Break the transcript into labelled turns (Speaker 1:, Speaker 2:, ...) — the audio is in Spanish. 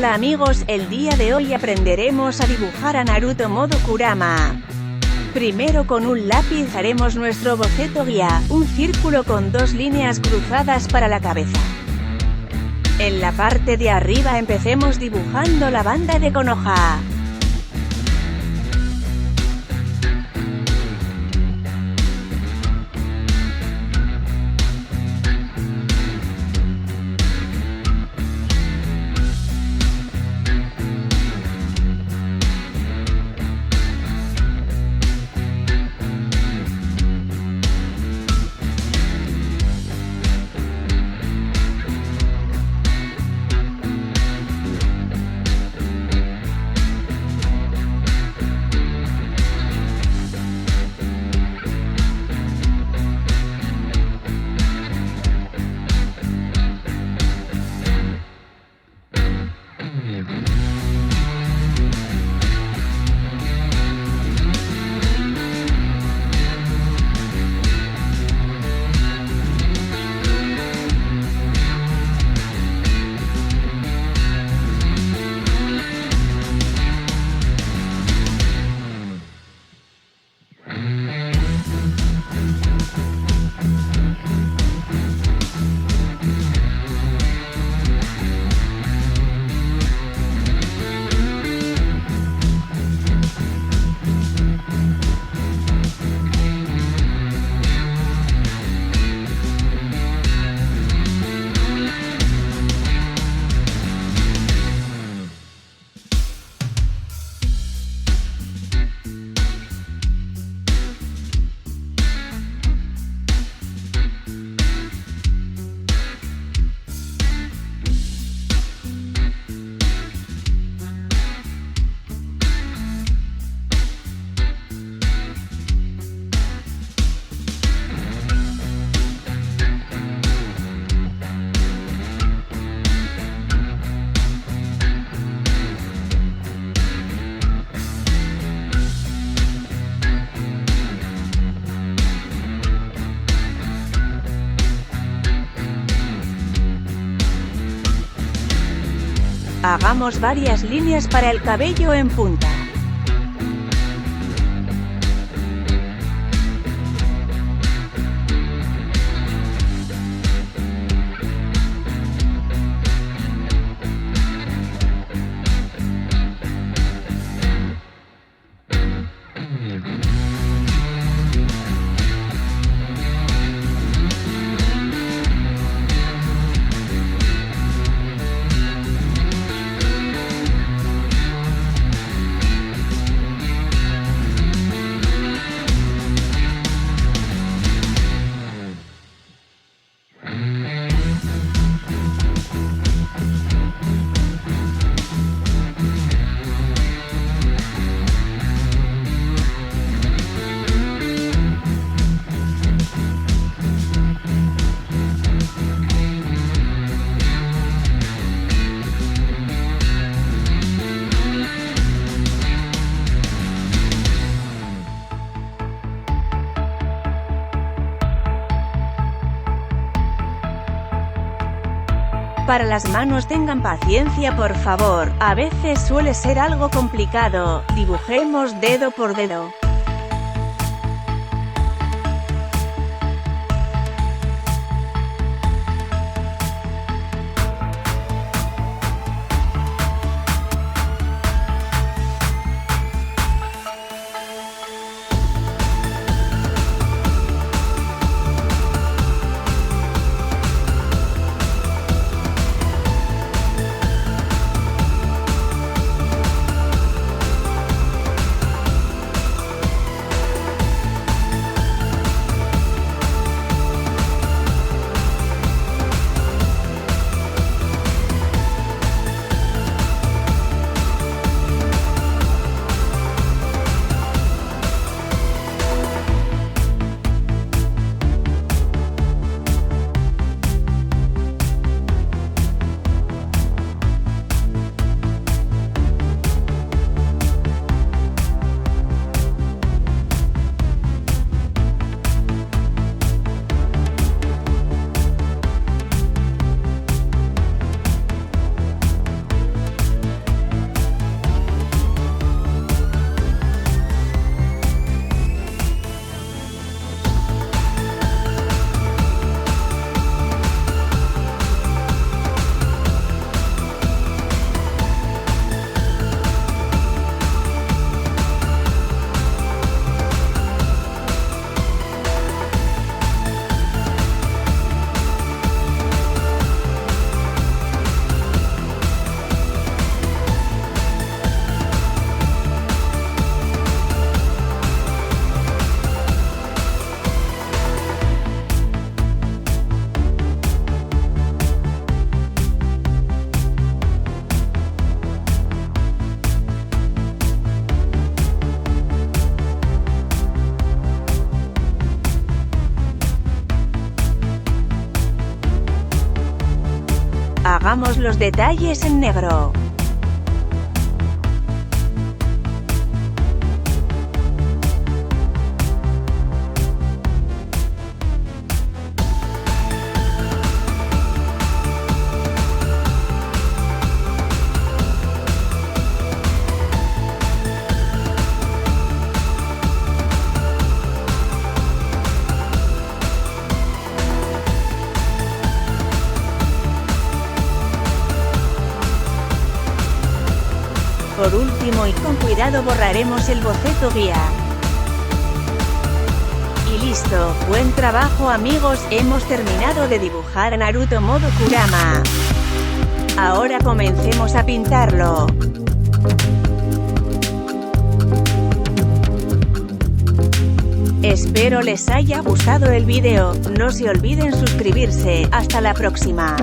Speaker 1: Hola amigos, el día de hoy aprenderemos a dibujar a Naruto modo Kurama. Primero con un lápiz haremos nuestro boceto guía, un círculo con dos líneas cruzadas para la cabeza. En la parte de arriba empecemos dibujando la banda de Konoha. Hagamos varias líneas para el cabello en punta. Para las manos tengan paciencia por favor, a veces suele ser algo complicado, dibujemos dedo por dedo. hagamos los detalles en negro.
Speaker 2: Por último y con cuidado borraremos el boceto guía.
Speaker 1: Y listo, buen trabajo amigos, hemos terminado de dibujar a Naruto modo Kurama. Ahora comencemos a pintarlo. Espero les haya gustado el vídeo, no se olviden suscribirse, hasta la próxima.